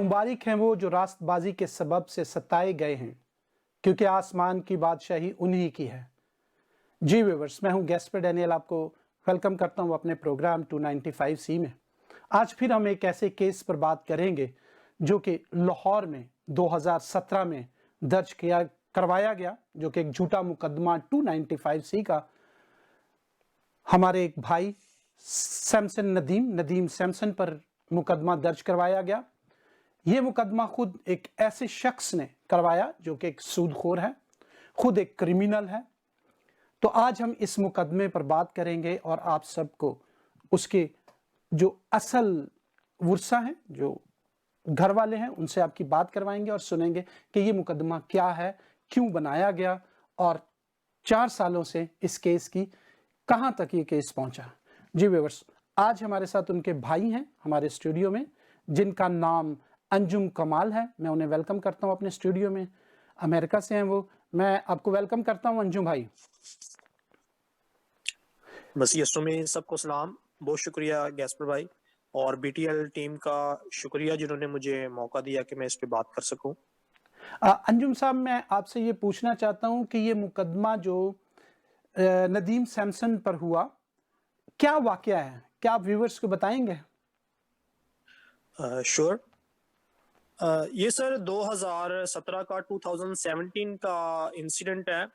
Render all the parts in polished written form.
मुबारक हैं वो जो रास्तबाजी के सबब से सताए गए हैं, क्योंकि आसमान की बादशाही उन्हीं की है। जी व्यूअर्स, मैं हूं गैस्पर डैनियल, आपको वेलकम करता हूं अपने प्रोग्राम 295C में। आज फिर हम एक ऐसे केस पर बात करेंगे जो कि लाहौर में 2017 में दर्ज करवाया गया, जो कि एक झूठा मुकदमा 295C का हमारे एक भाई नदीम सैमसन पर मुकदमा दर्ज करवाया गया। ये मुकदमा खुद एक ऐसे शख्स ने करवाया जो कि एक सूदखोर है, खुद एक क्रिमिनल है। तो आज हम इस मुकदमे पर बात करेंगे और आप सबको उसके जो असल वर्सा हैं, जो घर वाले हैं, उनसे आपकी बात करवाएंगे और सुनेंगे कि ये मुकदमा क्या है, क्यों बनाया गया और 4 सालों से इस केस की कहां तक ये केस पहुंचा। जी व्यूअर्स, आज हमारे साथ उनके भाई हैं हमारे स्टूडियो में, जिनका नाम अंजुम कमाल है। मैं उन्हें वेलकम करता हूं अपने स्टूडियो में। अमेरिका से हैं वो। मैं आपको वेलकम करता हूं अंजुम भाई। मसीह में सबको सलाम। बहुत शुक्रिया गैस्पर भाई और बीटीएल टीम का शुक्रिया जिन्होंने मुझे मौका दिया कि मैं इस पे बात कर सकूं। अंजुम साहब, मैं आपसे ये पूछना चाहता हूं कि ये मुकदमा जो नदीम सैमसन पर हुआ, क्या वाकया है, क्या आप व्यूअर्स को बताएंगे? श्योर। ये सर 2017 का 2017 का इंसिडेंट है।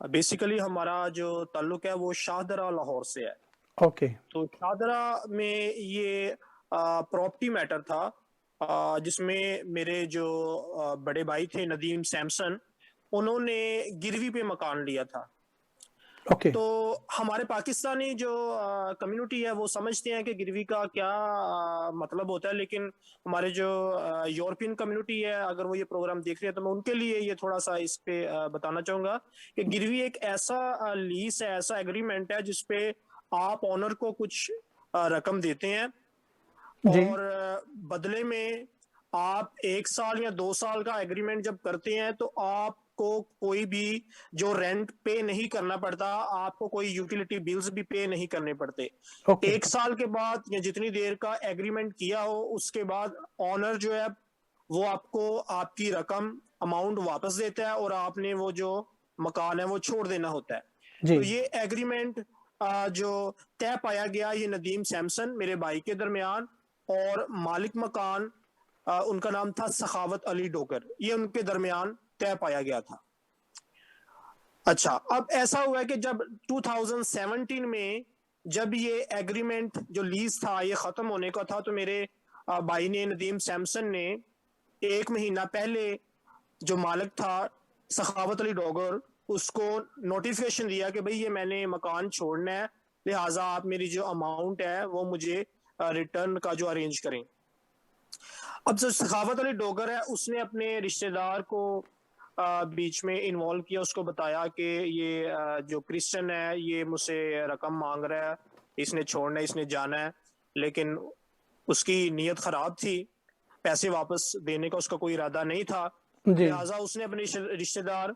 बेसिकली हमारा जो ताल्लुक है वो शाहदरा लाहौर से है। ओके। तो शाहदरा में ये प्रॉपर्टी मैटर था, जिसमें मेरे जो बड़े भाई थे नदीम सैमसन, उन्होंने गिरवी पे मकान लिया था। ओके। तो हमारे पाकिस्तानी जो कम्युनिटी है वो समझते हैं कि गिरवी का क्या मतलब होता है, लेकिन हमारे जो यूरोपियन कम्युनिटी है, अगर वो ये प्रोग्राम देख रहे हैं तो मैं उनके लिए ये थोड़ा सा इस पे बताना चाहूंगा कि गिरवी एक ऐसा लीज है, ऐसा एग्रीमेंट है जिसपे आप ऑनर को कुछ रकम देते हैं जी। और बदले में आप 1 साल या 2 साल का एग्रीमेंट जब करते हैं तो आपको कोई भी जो रेंट पे नहीं करना पड़ता, आपको कोई यूटिलिटी बिल्स भी पे नहीं करने पड़ते। ओके। 1 साल के बाद या जितनी देर का एग्रीमेंट किया हो उसके बाद ऑनर जो है वो आपको आपकी रकम अमाउंट वापस देता है और आपने वो जो मकान है वो छोड़ देना होता है। जी। तो ये एग्रीमेंट जो तय पाया गया, ये नदीम सैमसन मेरे भाई के दरमियान और मालिक मकान उनका नाम था सखावत अली डोगर, ये उनके दरमियान तय पाया गया था। अच्छा, अब ऐसा हुआ है कि जब 2017 में जब ये एग्रीमेंट जो लीज था ये खत्म होने का था, तो मेरे भाई ने नदीम सैमसन ने 1 महीना पहले जो मालिक था सखावत अली डोगर, उसको नोटिफिकेशन दिया कि भाई ये मैंने मकान छोड़ना है, लिहाजा आप मेरी जो अमाउंट है वो मुझे रिटर्न का जो अरेंज करें। अब जो सखावत अली डोगर है उसने अपने रिश्तेदार को बीच में इन्वॉल्व किया, उसको बताया कि ये जो क्रिश्चियन है ये मुझसे रकम मांग रहा है, इसने छोड़ना है, इसने जाना है, लेकिन उसकी नीयत खराब थी, पैसे वापस देने का उसका कोई इरादा नहीं था। जी। लिहाजा उसने अपने रिश्तेदार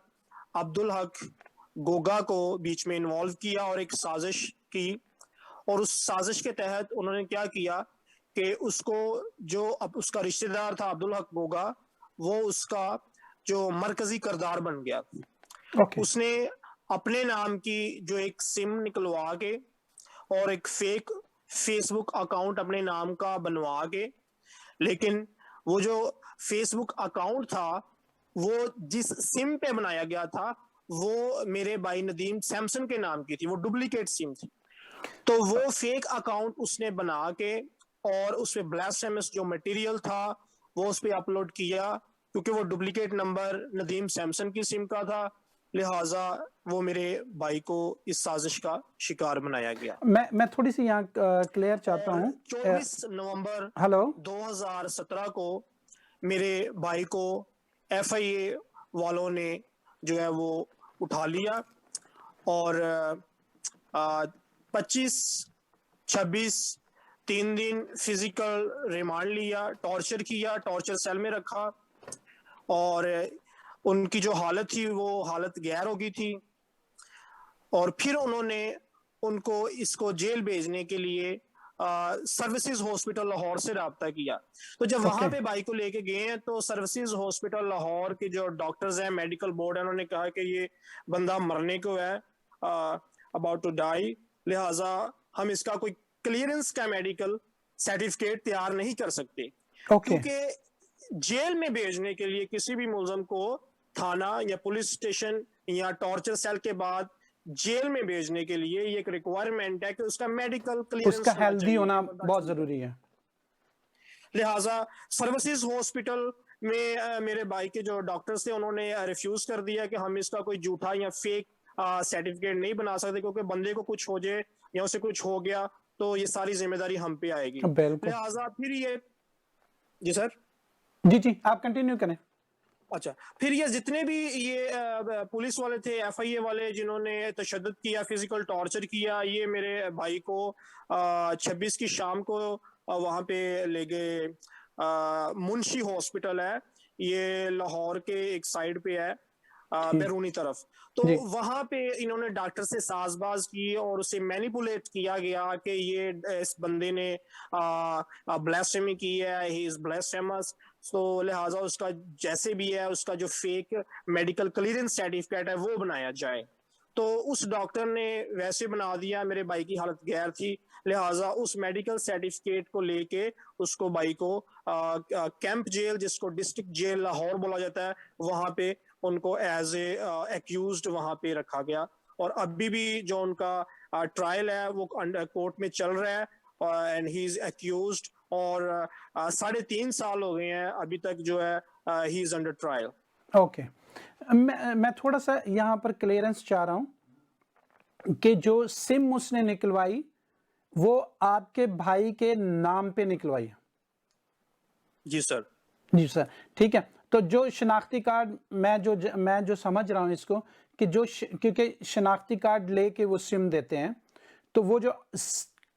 अब्दुल हक गोगा को बीच में इन्वॉल्व किया और एक साजिश की। और उस साजिश के तहत उन्होंने क्या किया कि उसको जो अब उसका रिश्तेदार था अब्दुल हक गोगा, वो उसका जो मरकजी करदार बन गया। ओके। उसने अपने नाम की जो एक सिम निकलवा के और एक फेक फेसबुक अकाउंट अपने नाम का बनवा के, लेकिन वो जो फेसबुक अकाउंट था वो जिस सिम पे बनाया गया था वो मेरे भाई नदीम सैमसन के नाम की थी, वो डुप्लीकेट सिम थी। तो वो फेक अकाउंट उसने बना के और उस पे ब्लास्फेमस जो मटेरियल था वो उस पे अपलोड किया, क्योंकि वो डुप्लीकेट नंबर नदीम सैमसन की सिम का था, लिहाजा वो मेरे भाई को इस साजिश का शिकार बनाया गया। मैं थोड़ी सी यहाँ क्लियर चाहता और हूँ। 24 नवंबर हेलो। 2017 को मेरे भाई को एफआईए वालों ने जो है वो उठा लिया और 25-26 3 दिन फिजिकल रिमांड लिया, टॉर्चर किया, टॉर्चर सेल में रखा और उनकी जो हालत थी वो हालत गैर हो गई थी। और फिर उन्होंने उनको इसको जेल भेजने के लिए सर्विसेज हॉस्पिटल लाहौर से रब्ता किया। तो जब वहां ओके पे भाई को लेके गए हैं तो सर्विसेज हॉस्पिटल लाहौर के जो डॉक्टर्स हैं, मेडिकल बोर्ड है, उन्होंने कहा कि ये बंदा मरने को है, अबाउट टू डाई, लिहाजा हम इसका कोई क्लियरेंस का मेडिकल सर्टिफिकेट तैयार नहीं कर सकते। ओके क्योंकि जेल में भेजने के लिए किसी भी मुलजम को थाना या पुलिस स्टेशन या टॉर्चर सेल के बाद जेल में भेजने के लिए ये एक रिक्वायरमेंट है कि उसका मेडिकल उसका क्लियरेंस होना हेल्दी चाहिए होना कि बंदा बहुत ठीक है। जरूरी है। लिहाजा सर्विसेज हॉस्पिटल में मेरे भाई के जो डॉक्टर्स थे उन्होंने रिफ्यूज कर दिया कि हम इसका कोई झूठा या फेक सर्टिफिकेट नहीं बना सकते, क्योंकि बंदे को कुछ हो जाए या उसे कुछ हो गया तो ये सारी जिम्मेदारी हम पे आएगी। बिल्कुल। लिहाजा फिर ये, जी सर, जी जी आप कंटिन्यू करें। अच्छा, फिर ये जितने भी ये पुलिस वाले थे, एफआईए वाले, जिन्होंने तशद्दुद किया, फिजिकल टॉर्चर किया, ये मेरे भाई को 26 की शाम को वहां पे ले गए। मुंशी हॉस्पिटल है, ये लाहौर के एक साइड पे है, जी बैरूनी तरफ। तो जी वहां पे इन्होंने डॉक्टर से साजबाज की और उसे मैनिपुलेट किया गया कि ये इस बंदे ने ब्लास्फेमी की है, ही इज ब्लास्फेमस। तो लिहाजा उसका जैसे भी है उसका जो फेक मेडिकल क्लियरेंस सर्टिफिकेट है वो बनाया जाए। तो उस डॉक्टर ने वैसे बना दिया, मेरे भाई की हालत गैर थी, लिहाजा उस मेडिकल सर्टिफिकेट को लेके उसको भाई को कैंप जेल, जिसको डिस्ट्रिक्ट जेल लाहौर बोला जाता है, वहां पे उनको एज ए एक्यूज्ड वहां पे रखा गया। और अभी भी जो उनका ट्रायल है वो कोर्ट में चल रहा है एंड ही इज एक्यूज्ड, और 3.5 साल हो गए हैं अभी तक जो है he is under trial. Okay. मैं थोड़ा सा यहाँ पर क्लियरेंस चाह रहा हूँ कि जो सिम उसने निकलवाई वो आपके भाई के नाम पे निकलवाई। जी सर। जी सर, ठीक है। तो जो शनाख्ती कार्ड मैं जो समझ रहा हूँ इसको कि क्योंकि शनाख्ती कार्ड लेके वो सिम देते हैं, तो वो जो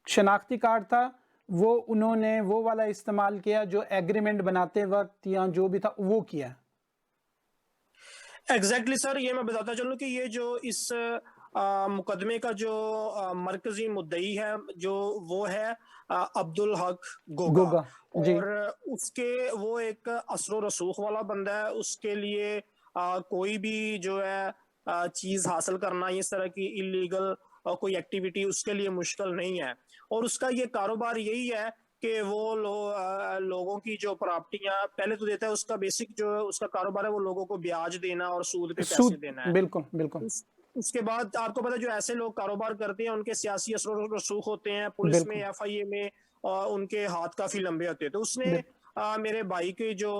शनाख्ती कार्ड था वो उन्होंने वो वाला इस्तेमाल किया जो एग्रीमेंट बनाते वक्त या जो भी था वो किया। एग्जैक्टली सर, ये मैं बताता चलूं कि ये जो इस मुकदमे का जो मरकजी मुद्दई है जो वो है अब्दुल हक गोगा। गोगा जी और उसके वो एक असरो रसूख वाला बंदा है, उसके लिए कोई भी जो है चीज हासिल करना इस तरह की इलीगल कोई एक्टिविटी उसके लिए मुश्किल नहीं है। और उसका ये कारोबार यही है कि वो लोगों की जो प्रॉपर्टियां पहले तो देता है, उसका बेसिक जो उसका कारोबार है वो लोगों को ब्याज देना और सूद पे पैसे सूद, देना है। बिल्कुल बिल्कुल उसके बाद आपको पता है जो ऐसे लोग कारोबार करते हैं उनके सियासी असर रसूख होते हैं, पुलिस में, बिल्कुल एफआईए में, और उनके हाथ काफी लंबे होते हैं। तो उसने बिल्कुल मेरे भाई के जो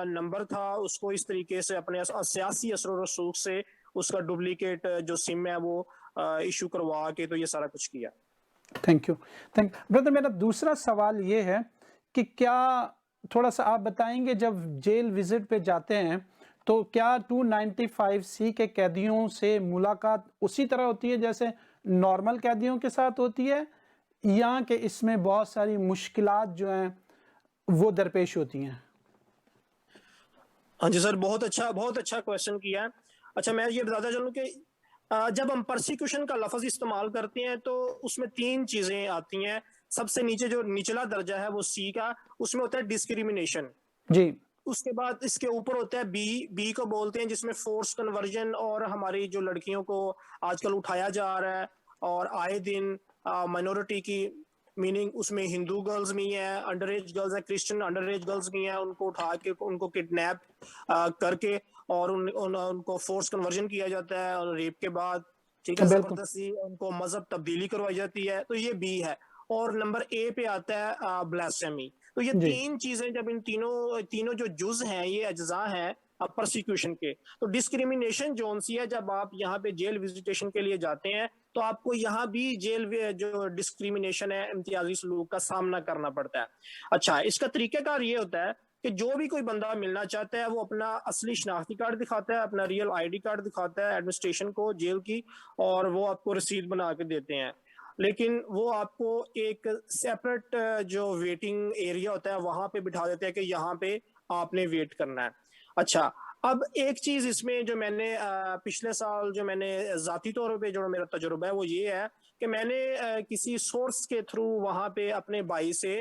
नंबर था उसको इस तरीके से अपने सियासी असर रसूख से उसका डुप्लीकेट जो सिम है वो इशू करवा के तो ये सारा कुछ किया। Thank you brother. मेरा दूसरा सवाल ये है कि क्या थोड़ा सा आप बताएंगे जब जेल विजिट पे जाते हैं तो क्या 295C के कैदियों से मुलाकात उसी तरह होती है जैसे नॉर्मल कैदियों के साथ होती है, या कि इसमें बहुत सारी मुश्किलात जो हैं वो दरपेश होती हैं? हाँ जी सर, बहुत अच्छा क्वेश्चन किया है। अच्छा, मैं ये बताता चलूं कि जब हम परसिक्यूशन का लफ्ज इस्तेमाल करते हैं तो उसमें 3 चीजें आती हैं। सबसे नीचे जो निचला दर्जा है वो सी का, उसमें होता है डिस्क्रिमिनेशन। जी उसके बाद इसके ऊपर होता है बी को बोलते हैं जिसमें फोर्स कन्वर्जन, और हमारी जो लड़कियों को आजकल उठाया जा रहा है और आए दिन माइनॉरिटी की, मीनिंग उसमें हिंदू गर्ल्स भी हैं, अंडर एज गर्ल्स हैं, क्रिश्चियन अंडर एज गर्ल्स भी हैं, उनको उठा के उनको किडनैप करके और उनको फोर्स कन्वर्जन किया जाता है और रेप के बाद, ठीक है, बिल्कुल जबरदस्ती उनको मजहब तब्दीली करवाई जाती है। तो ये बी है। और नंबर ए पे आता है ब्लास्फेमी। तो ये जी 3 चीजें जब इन तीनों तीनों जो जुज हैं, ये अज्जा हैं प्रोसिक्यूशन के। तो डिस्क्रिमिनेशन जोन सी है, जब आप यहाँ पे जेल विजिटेशन के लिए जाते हैं तो आपको यहाँ भी जेल जो डिस्क्रिमिनेशन है, इम्तियाजी सलूक का सामना करना पड़ता है। अच्छा, इसका तरीकाकार ये होता है कि जो भी कोई बंदा मिलना चाहता है वो अपना असली शनाख्ती कार्ड दिखाता है, अपना रियल आईडी कार्ड दिखाता है एडमिनिस्ट्रेशन को, जेल की, और वो आपको रसीद बना के देते हैं। लेकिन वो आपको एक सेपरेट जो वेटिंग एरिया होता है वहां पे बिठा देते हैं कि यहाँ पे आपने वेट करना है। अच्छा, अब एक चीज इसमें जो मैंने पिछले साल जो मैंने जाती तौर पे जो मेरा तजुर्बा है वो ये है कि मैंने किसी सोर्स के थ्रू वहां पे अपने भाई से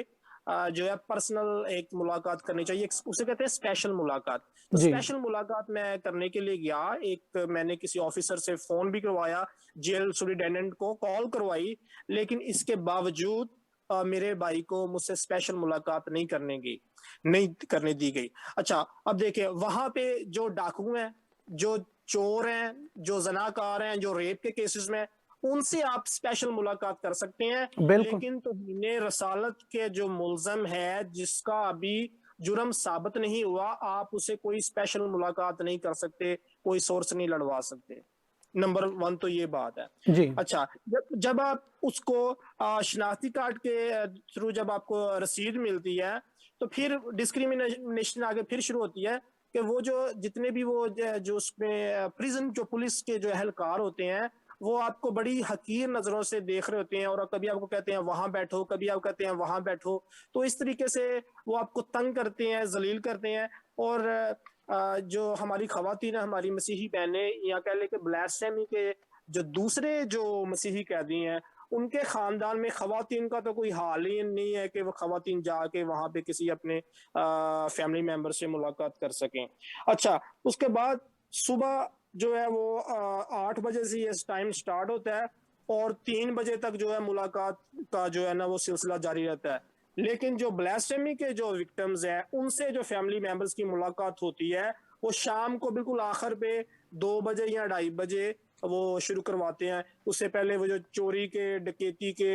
जो है पर्सनल एक मुलाकात करनी चाहिए, उसे कहते हैं स्पेशल मुलाकात। तो जी। स्पेशल मुलाकात मैं करने के लिए गया, एक मैंने किसी ऑफिसर से फोन भी करवाया, जेल सुपरिटेंडेंट को कॉल करवाई, लेकिन इसके बावजूद मेरे भाई को मुझसे स्पेशल मुलाकात नहीं करने दी गई। अच्छा, अब देखिए वहां पे जो डाकू हैं, जो चोर हैं, जो जनाकार हैं, जो रेप के केसेस में, उनसे आप स्पेशल मुलाकात कर सकते हैं। बिल्कुल। लेकिन तौहीन रसालत के जो मुलजम है, जिसका अभी जुर्म साबित नहीं हुआ, आप उसे कोई स्पेशल मुलाकात नहीं कर सकते, कोई सोर्स नहीं लड़वा सकते। नंबर वन तो ये बात है। जी। अच्छा, जब आप उसको शनाख्ती कार्ड के थ्रू जब आपको रसीद मिलती है, तो फिर डिस्क्रिमिनेशन आगे फिर शुरू होती है कि वो जो जितने भी वो जो उसमें प्रिजन जो पुलिस के जो एहलकार होते हैं, वो आपको बड़ी हकीर नजरों से देख रहे होते हैं, और कभी आपको कहते हैं वहां बैठो, कभी आप कहते हैं वहां बैठो। तो इस तरीके से वो आपको तंग करते हैं, जलील करते हैं। और जो हमारी खवातीन है, हमारी मसीही बहनें, या कह ले कि ब्लास्फेमी के जो दूसरे जो मसीही कैदी हैं, उनके खानदान में खवातीन का तो कोई हाल ही नहीं है कि वो खवातीन जाके वहां पे किसी अपने फैमिली मेंबर से मुलाकात कर सकें। अच्छा, उसके बाद सुबह जो है वो 8 बजे से ये टाइम स्टार्ट होता है, और 3 बजे तक जो है मुलाकात का जो है ना वो सिलसिला जारी रहता है। लेकिन जो ब्लास्फेमी के जो विक्टिम्स हैं, उनसे जो फैमिली मेंबर्स की मुलाकात होती है, वो शाम को बिल्कुल आखिर पे 2 बजे या 2:30 बजे वो शुरू करवाते हैं। उससे पहले वो जो चोरी के, डकैती के,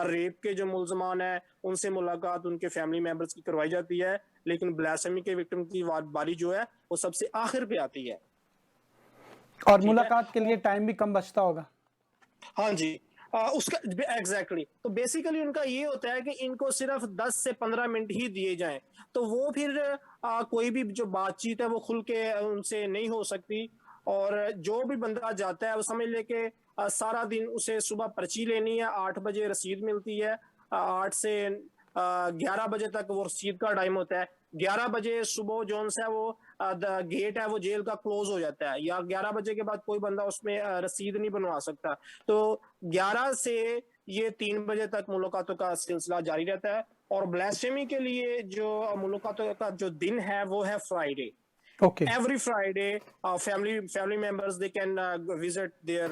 रेप के जो मुलजमान है, उनसे मुलाकात उनके फैमिली मेंबर्स की करवाई जाती है। लेकिन ब्लास्फेमी के विक्टिम की बारी जो है वो सबसे आखिर पे आती है। और ठीक है। मुलाकात के लिए टाइम भी कम बचता होगा। हाँ जी। उसका एग्जैक्टली तो बेसिकली उनका ये होता है कि इनको सिर्फ 10 से 15 मिनट ही दिए जाएं, तो वो फिर कोई भी जो बातचीत है वो खुल के उनसे नहीं हो सकती। और जो भी बंदा जाता है वो समझ ले के सारा दिन उसे सुबह पर्ची लेनी है, 8 बजे रसीद मिलती है, 8 से 11 बजे तक वो रसीद का टाइम होता है। 11 बजे सुबह जोन सा वो गेट है वो जेल का क्लोज हो जाता है, या 11 बजे के बाद कोई बंदा उसमें रसीद नहीं बनवा सकता। तो 11 से ये 3 बजे तक मुलाकातों का सिलसिला जारी रहता है। और ब्लास्फेमी के लिए जो मुलाकातों का जो दिन है वो है Friday. Okay. Every Friday, family members they can visit their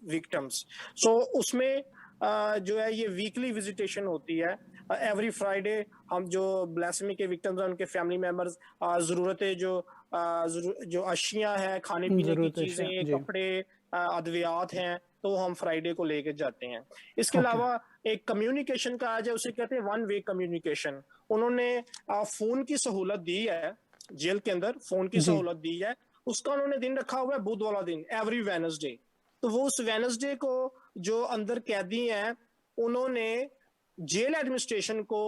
victims. So उसमें जो है ये वीकली विजिटेशन होती है। एवरी फ्राइडे हम जो ब्लास्फेमी के विक्टिम्स हैं उनके फैमिली मेंबर्स ज़रूरतें जो अशियां हैं, खाने पीने की जरूरत है चीजें, जी। कपड़े, अद्वियात हैं, तो हम फ्राइडे को लेके जाते हैं। इसके ओके। अलावा एक कम्युनिकेशन का आज उसे कहते हैं वन वे कम्युनिकेशन। उन्होंने फोन की सहूलत दी है, जेल के अंदर फोन की जी। सहूलत दी है। उसका उन्होंने दिन रखा हुआ है बुध वाला दिन, एवरी वेनसडे। तो वो उस वेनसडे को जो अंदर कैदी हैं, उन्होंने जेल एडमिनिस्ट्रेशन को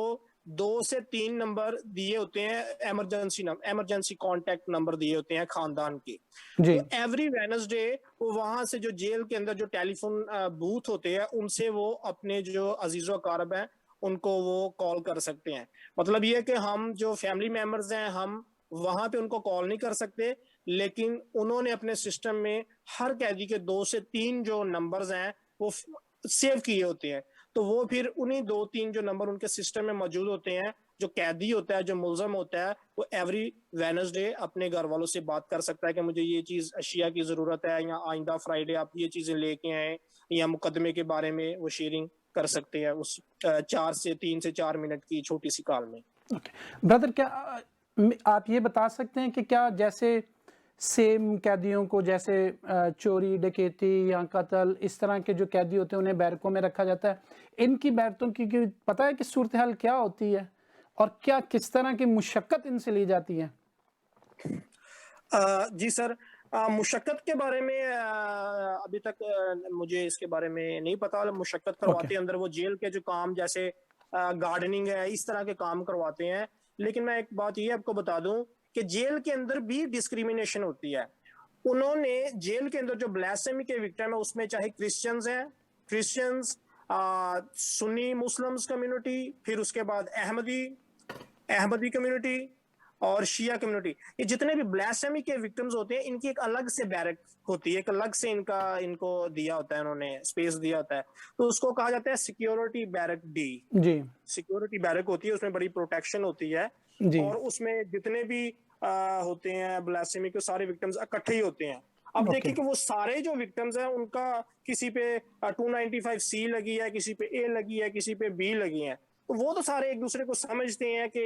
2 से 3 नंबर दिए होते हैं, इमरजेंसी कांटेक्ट नंबर दिए होते हैं खानदान के। जी। तो एवरी वेनसडे वो वहां से जो जेल के अंदर जो टेलीफोन बूथ होते हैं, उनसे वो अपने जो अजीजो अकारब हैं उनको वो कॉल कर सकते हैं। मतलब ये है कि हम जो फैमिली मेंबर्स हैं, हम वहां पे उनको कॉल नहीं कर सकते, लेकिन उन्होंने अपने सिस्टम में हर कैदी के 2 से 3 जो नंबर्स हैं वो सेव किए होते हैं। तो वो फिर उन्हीं 2-3 जो नंबर उनके सिस्टम में मौजूद होते हैं, जो कैदी होता है, जो मुलजम होता है, वो एवरी वेनसडे अपने घर वालों से बात कर सकता है कि मुझे ये चीज अशिया की जरूरत है, या आइंदा फ्राइडे आप ये चीजें लेके आए, या मुकदमे के बारे में वो शेयरिंग कर सकते हैं उस 3 से 4 मिनट की छोटी सी कॉल में। ओके ब्रदर, क्या आप ये बता सकते हैं कि क्या जैसे सेम कैदियों को, जैसे चोरी, डकैती या कत्ल, इस तरह के जो कैदी होते हैं उन्हें बैरकों में रखा जाता है, इनकी बैरकों की पता है कि सूरत हाल क्या होती है, और क्या किस तरह की मुशक्कत इनसे ली जाती है? जी सर, मुशक्कत के बारे में अभी तक मुझे इसके बारे में नहीं पता। मुशक्कत ओके। करवाते हैं अंदर वो जेल के जो काम, जैसे गार्डनिंग है, इस तरह के काम करवाते हैं। लेकिन मैं एक बात ये आपको बता दूं कि जेल के अंदर भी डिस्क्रिमिनेशन होती है। उन्होंने जेल के अंदर जो ब्लास्फेमी के विक्टिम है उसमें चाहे क्रिश्चियंस हैं, क्रिश्चियंस, सुन्नी मुस्लिम्स कम्युनिटी, फिर उसके बाद अहमदी अहमदी कम्युनिटी, और शिया कम्युनिटी, ये जितने भी ब्लास्फेमी के विक्टिम्स होते हैं, इनकी एक अलग से बैरक होती है, एक अलग से इनको दिया होता है, उन्होंने स्पेस दिया होता है, तो उसको कहा जाता है सिक्योरिटी बैरक डी। जी सिक्योरिटी बैरक होती है, उसमें बड़ी प्रोटेक्शन होती है, जी। और उसमें जितने भी होते हैं ब्लास्फेमी के सारे विक्टिम्स इकट्ठे ही होते हैं। अब ओके देखिए कि वो सारे जो विक्टिम्स हैं उनका किसी पे 295C लगी है, किसी पे ए लगी है, किसी पे बी लगी है, तो वो तो सारे एक दूसरे को समझते हैं कि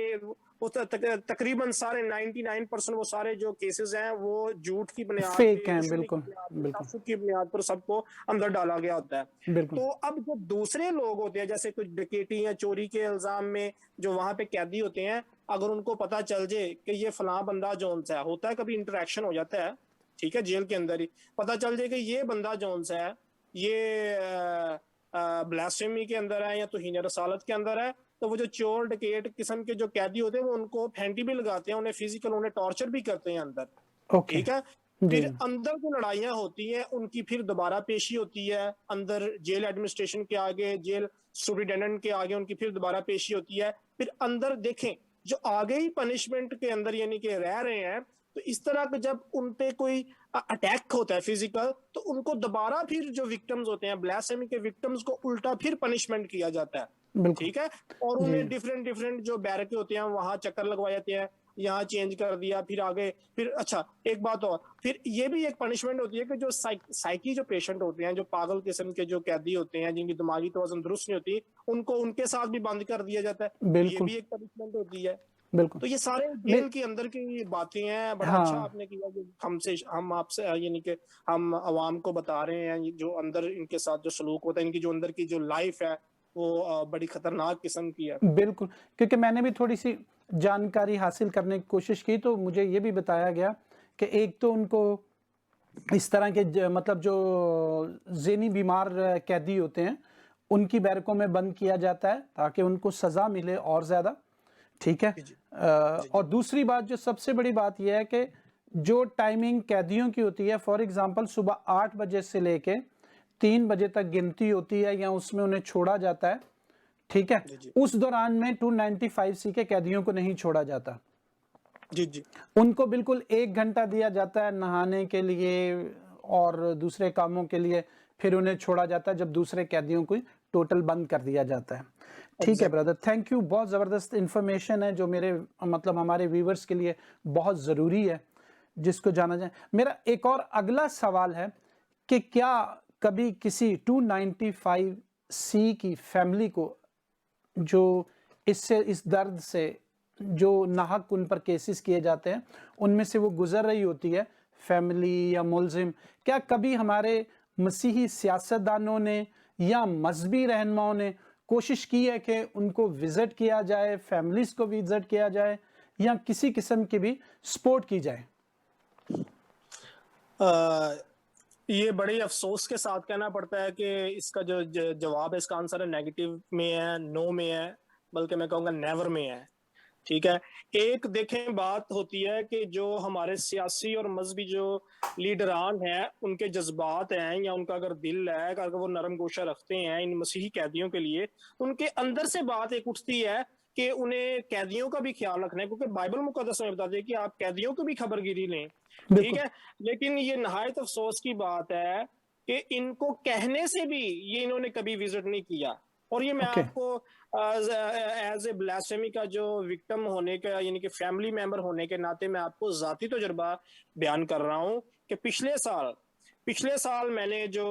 वो तकरीबन सारे 99% वो सारे जो केसेस हैं वो झूठ की बुनियाद फेक पे, हैं, दुश्मनी की बिल्कुल बुनियाद पे, बिल्कुल तासुब की बुनियाद पर सबको अंदर डाला गया होता है। बिल्कुल। तो अब जो दूसरे लोग होते हैं, जैसे कुछ डकैती या चोरी के इल्जाम में जो वहां पे कैदी होते हैं, अगर उनको पता चल जाए कि ये फलां बंदा जोन सा होता है, कभी इंटरेक्शन हो जाता है, ठीक है, जेल के अंदर ही पता चल जाए कि ये बंदा जोन सा है, ये ब्लास्फेमी के अंदर है या तौहीन रसालत के अंदर है, तो वो जो चोर डकैत किस्म के जो कैदी होते हैं वो उनको फेंटी भी लगाते हैं, उन्हें फिजिकल, उन्हें टॉर्चर भी करते हैं अंदर, ओके ठीक है। जी फिर अंदर जो लड़ाइयां होती हैं उनकी फिर दोबारा पेशी होती है अंदर जेल एडमिनिस्ट्रेशन के आगे, जेल सुप्रिटेंडेंट के आगे उनकी फिर दोबारा पेशी होती है। फिर अंदर देखें जो आगे ही पनिशमेंट के अंदर यानी कि रह रहे हैं, तो इस तरह का जब उन पे कोई अटैक होता है फिजिकल, तो उनको दोबारा फिर जो विक्टिम्स होते हैं ब्लास्फेमी के विक्टिम्स को उल्टा फिर पनिशमेंट किया जाता है, बिल्कुल ठीक है। और जी उन्हें डिफरेंट डिफरेंट जो बैरकें होती हैं वहां चक्कर लगवाए जाते हैं, यहाँ चेंज कर दिया, फिर आगे, फिर अच्छा एक बात और, फिर ये भी एक पनिशमेंट होती है कि जो साइकी जो पेशेंट होते हैं, जो पागल किस्म के जो कैदी होते हैं जिनकी दिमागी तवज्जुन दुरुस्त नहीं होती, उनको उनके साथ भी बंद कर दिया जाता है, तो ये बिल्कुल भी एक पनिशमेंट होती है। बिल्कुल। तो ये सारे मैं जेल के अंदर की बातें हैं, बड़ा अच्छा हाँ आपने किया कि हम आपसे यानी कि हम अवाम को बता रहे हैं ये जो अंदर इनके साथ जो सलूक होता है, इनकी जो अंदर की जो लाइफ है वो बड़ी खतरनाक किस्म की है। बिल्कुल, क्योंकि मैंने भी थोड़ी-सी जानकारी हासिल करने की कोशिश की, तो मुझे ये भी बताया गया कि एक तो उनको इस तरह के मतलब जो ज़हनी बीमार कैदी होते हैं, उनकी बैरकों में बंद किया जाता है ताकि उनको सज़ा मिले और ज़्यादा, ठीक है। जी जी जी और जी दूसरी बात, जो सबसे बड़ी बात यह है कि जो टाइमिंग कैदियों की होती है, फॉर एग्ज़ाम्पल सुबह 8 बजे से लेके 3 बजे तक गिनती होती है या उसमें उन्हें छोड़ा जाता है, ठीक है। जी जी उस दौरान में 295C के कैदियों को नहीं छोड़ा जाता। जी जी उनको बिल्कुल 1 घंटा दिया जाता है नहाने के लिए और दूसरे कामों के लिए, फिर उन्हें छोड़ा जाता है जब दूसरे कैदियों को टोटल बंद कर दिया जाता है। ठीक है एग्जैक्टली। Brother, thank you. बहुत ज़बरदस्त इन्फॉर्मेशन है जो मेरे मतलब हमारे व्यूअर्स के लिए बहुत ज़रूरी है, जिसको जाना जाए। मेरा एक और अगला सवाल है कि क्या कभी किसी 295C की फैमिली को, जो इससे, इस दर्द से, जो नाहक उन पर केसेस किए जाते हैं, उनमें से वो गुजर रही होती है, फैमिली या मुलजिम, क्या कभी हमारे मसीही सियासतदानों ने या मजहबी रहनुमाओं ने कोशिश की है कि उनको विज़िट किया जाए, फैमिलीज़ को विज़िट किया जाए या किसी किस्म की भी सपोर्ट की जाए? ये बड़े अफसोस के साथ कहना पड़ता है कि इसका जो जवाब है, इसका आंसर है नेगेटिव में है, नो में है, बल्कि मैं कहूँगा नेवर में है, ठीक है। एक देखें बात होती है कि जो हमारे सियासी और मजहबी जो लीडरान हैं उनके जज्बात हैं या उनका अगर दिल है, अगर वो नरम गोशा रखते हैं इन मसीही कैदियों के लिए, तो उनके अंदर से बात एक उठती है कि उन्हें कैदियों का भी ख्याल रखना है, क्योंकि बाइबल मुकद्दस में बताती है कि आप कैदियों की भी खबरगिरी लें, ठीक बिल्कुल है। लेकिन ये नहायत अफसोस की बात है कि इनको कहने से भी ये इन्होंने कभी विजिट नहीं किया। और ये मैं ओके आपको एज ए ब्लास्फेमी का जो विक्टिम होने का यानी कि फैमिली मेंबर होने के नाते मैं आपको जाती तजुर्बा बयान कर रहा हूँ कि पिछले साल मैंने जो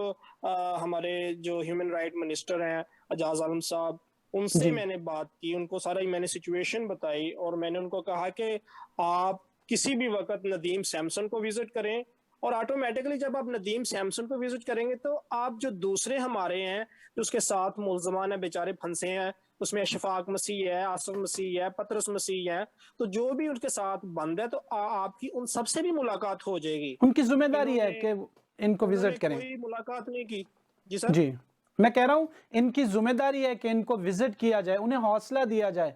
हमारे जो ह्यूमन राइट मिनिस्टर हैं एजाज आलम साहब, उनसे जी मैंने बात की, उनको सारा मैंने सिचुएशन बताई और मैंने उनको कहा कि आप किसी भी वक्त नदीम सैमसन को विजिट करें, और ऑटोमेटिकली जब आप नदीम सैमसन को विजिट करेंगे तो आप जो दूसरे हमारे हैं जो उसके साथ मुलजमान है, बेचारे फंसे हैं, उसमें शफाक मसीह है, आसफ मसीह है, पतरस मसीह है, तो जो भी उनके साथ बंद है, तो आपकी उन सबसे भी मुलाकात हो जाएगी। उनकी जिम्मेदारी है इन्होंने कि इनको उन्होंने विजिट करें। कोई मुलाकात नहीं की। जी सर। जी, मैं कह रहा हूं इनकी जिम्मेदारी है कि इनको विजिट किया जाए, उन्हें हौसला दिया जाए।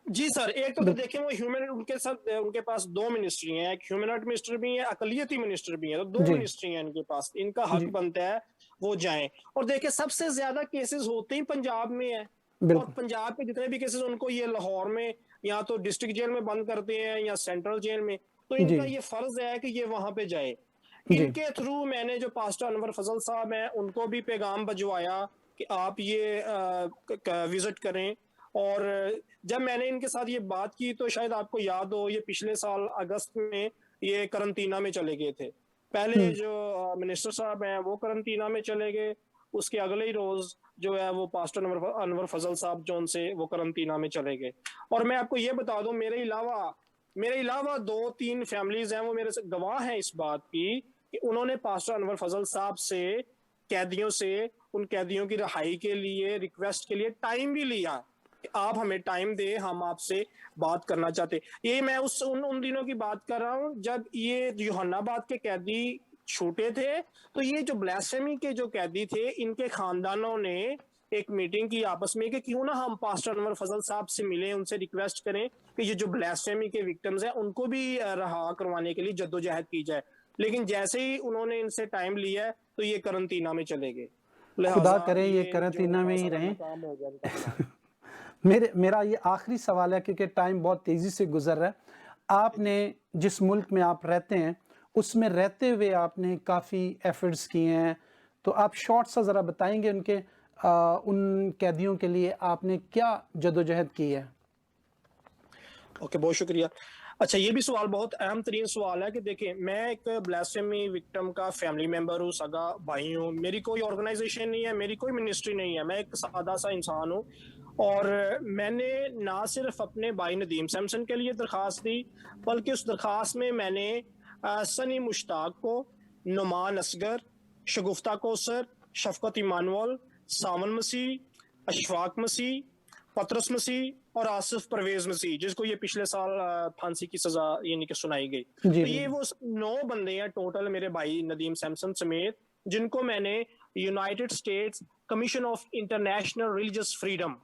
जी सर, एक तो बिल्कुल देखें वो ह्यूमन, उनके साथ उनके पास दो मिनिस्ट्री हैं, एक ह्यूमन राइट मिनिस्टर भी है, अकलियती मिनिस्टर भी है, तो दो जी मिनिस्ट्री हैं इनके पास, इनका हक जी बनता है वो जाएं। और देखिए सबसे ज्यादा केसेस होते ही पंजाब में है, और बिल्कुल पंजाब के जितने भी केसेस उनको ये लाहौर में या तो डिस्ट्रिक्ट जेल में बंद करते हैं या सेंट्रल जेल में, तो जी इनका ये फर्ज है कि ये वहां पे जाए। जी इनके थ्रू मैंने जो पास्टर अनवर फजल साहब हैं उनको भी पैगाम भिजवाया कि आप ये विजिट करें। और जब मैंने इनके साथ ये बात की तो शायद आपको याद हो, ये पिछले साल अगस्त में ये करंटीना में चले गए थे। पहले हम्म, जो मिनिस्टर साहब हैं वो करंटीना में चले गए, उसके अगले ही रोज जो है वो पास्टर अनवर फजल साहब जो उनसे वो करंटीना में चले गए। और मैं आपको ये बता दूं, मेरे अलावा 2-3 फैमिलीज हैं वो मेरे से गवाह हैं इस बात की कि उन्होंने पास्टर अनवर फजल साहब से, कैदियों से, उन कैदियों की रिहाई के लिए रिक्वेस्ट के लिए टाइम भी लिया कि आप हमें टाइम दे, हम आपसे बात करना चाहते। ये मैं उन दिनों की बात कर रहा हूँ जब ये यूहन्नाबाद के कैदी छूटे थे। तो ये जो ब्लास्फेमी के जो कैदी थे इनके खानदानों ने एक मीटिंग की आपस में कि क्यों ना हम पास्टर अनवर फजल साहब से मिलें, उनसे रिक्वेस्ट करें कि ये जो ब्लास्फेमी के विक्टिम्स हैं उनको भी रहा करवाने के लिए जद्दोजहद की जाए। लेकिन जैसे ही उन्होंने इनसे टाइम लिया तो ये करंटीना में चले गए। खुदा लिहाजा करे ये ये जो करंटीना में बड़ा ही सारा रहें। नाकाम हो गया इनका प्लान। मेरा ये आखिरी सवाल है क्योंकि टाइम बहुत तेजी से गुजर रहा है। आपने जिस मुल्क में आप रहते हैं उसमें रहते हुए आपने काफ़ी एफर्ट्स किए हैं, तो आप शॉर्ट सा ज़रा बताएंगे उन कैदियों के लिए आपने क्या जदोजहद की है? ओके, बहुत शुक्रिया। अच्छा, ये भी सवाल बहुत अहम तरीन सवाल है कि देखिए, मैं एक ब्लास्फेमी विक्टिम का फैमिली मेंबर हूँ, सगा भाई हूँ। मेरी कोई ऑर्गेनाइजेशन नहीं है, मेरी कोई मिनिस्ट्री नहीं है, मैं एक सादा सा इंसान हूँ। और मैंने ना सिर्फ अपने भाई नदीम सैमसन के लिए दरखास्त दी, बल्कि उस दरखास्त में मैंने सनी मुश्ताक को, नुमान असगर, शगुफ्ता कौसर, शफकत इमानुअल, सावन मसीह, अशफाक मसीह, पतरस मसीह और आसिफ परवेज मसीह, जिसको ये पिछले साल फांसी की सजा यानी कि सुनाई गई। जी तो जी ये वो 9 बंदे हैं टोटल, मेरे भाई नदीम सैमसन समेत, जिनको मैंने United states commission of international religious freedom,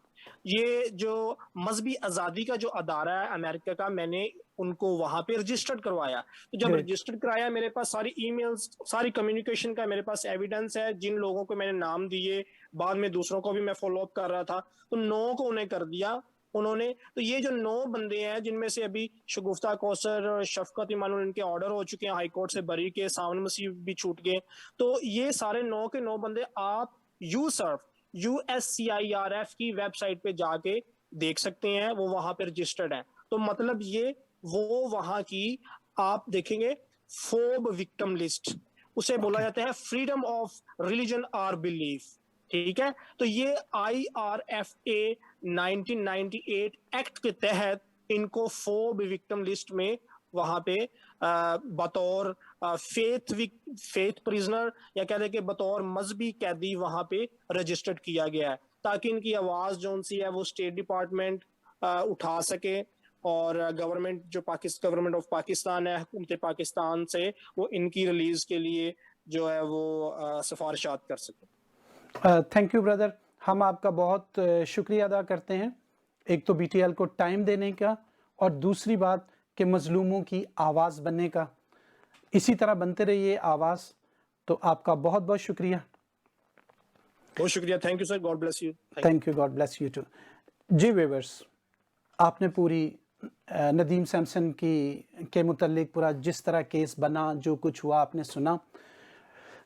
ये जो मजहबी आज़ादी का जो अदारा है अमेरिका का, मैंने उनको वहां पे रजिस्टर्ड करवाया। तो जब ग्रेट। रजिस्टर्ड कराया, मेरे पास सारी ईमेल्स, सारी कम्युनिकेशन का मेरे पास एविडेंस है। जिन लोगों को मैंने नाम दिए, बाद में दूसरों को भी मैं फॉलो अप कर रहा था, तो 9 को उन्हें कर दिया उन्होंने। तो ये जो 9 बंदे हैं, जिनमें से अभी शगुफ्ता कौसर, शफकत इमानुअल, इनके ऑर्डर हो चुके हैं हाई कोर्ट से बरी के, सावन मसीह भी छूट गए। तो ये सारे 9 के 9 बंदे आप USCIRF की वेबसाइट पे जाके देख सकते हैं, वो वहां पे रजिस्टर्ड है। तो मतलब ये वो वहां की आप देखेंगे फोब विक्टिम लिस्ट, उसे बोला ओके। जाता है फ्रीडम ऑफ रिलीजन और बिलीफ। ठीक है, तो ये IRFA 1998 एक्ट के तहत इनको फोब विक्टिम लिस्ट में वहां पे बतौर फेथ प्रिजनर या कह रहे कि बतौर मजहबी कैदी वहां पे रजिस्टर्ड किया गया है, ताकि इनकी आवाज जो सी है वो स्टेट डिपार्टमेंट उठा सके और गवर्नमेंट जो गवर्नमेंट ऑफ पाकिस्तान है, हुकूमत पाकिस्तान से वो इनकी रिलीज के लिए जो है वो सिफारिशात कर सके। थैंक यू ब्रदर, हम आपका बहुत शुक्रिया अदा करते हैं। एक तो BTL को टाइम देने का और दूसरी बात कि मजलूमों की आवाज़ बनने का। इसी तरह बनते रहिए आवाज़। तो आपका बहुत बहुत शुक्रिया। बहुत शुक्रिया, thank you sir, God bless you. Thank you, God bless you too. जी व्यूअर्स, आपने पूरी नदीम सैमसन के मुतल्लिक पूरा जिस तरह केस बना, जो कुछ हुआ आपने सुना।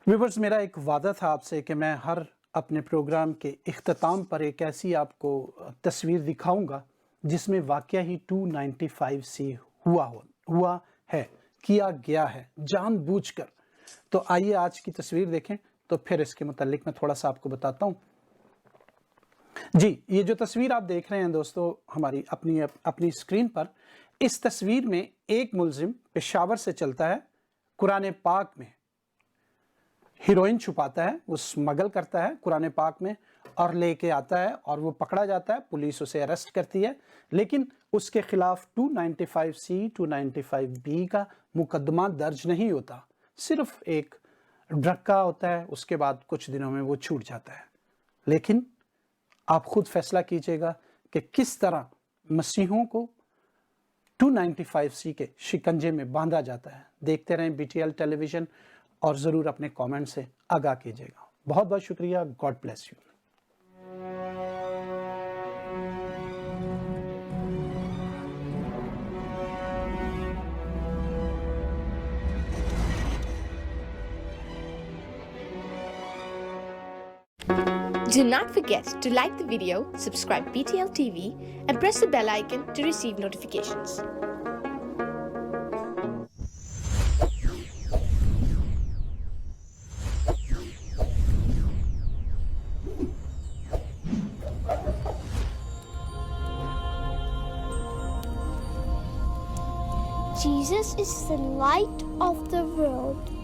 व्यूअर्स, मेरा एक वादा था आपसे कि मैं हर अपने प्रोग्राम के इख्तिताम पर एक ऐसी आपको तस्वीर दिखाऊंगा जिसमें वाकया ही 295C हुआ है, किया गया है जानबूझकर। तो आइए आज की तस्वीर देखें, तो फिर इसके मुतल्लिक मैं थोड़ा सा आपको बताता हूँ। जी, ये जो तस्वीर आप देख रहे हैं दोस्तों हमारी अपनी स्क्रीन पर, इस तस्वीर में एक मुल्जिम पेशावर से चलता है, कुरान पाक में हीरोइन छुपाता है, वो स्मगल करता है कुरान पाक में और लेके आता है और वो पकड़ा जाता है, पुलिस उसे अरेस्ट करती है। लेकिन उसके खिलाफ 295C 295B का मुकदमा दर्ज नहीं होता, सिर्फ एक ड्रग का होता है, उसके बाद कुछ दिनों में वो छूट जाता है। लेकिन आप खुद फैसला कीजिएगा कि किस तरह मसीहों को 295C के शिकंजे में बांधा जाता है। देखते रहें BTL टेलीविज़न और ज़रूर अपने कमेंट से आगाह कीजिएगा। बहुत बहुत शुक्रिया, God bless you. Do not forget to like the video, subscribe BTL TV, and press the bell icon to receive notifications. Jesus is the light of the world.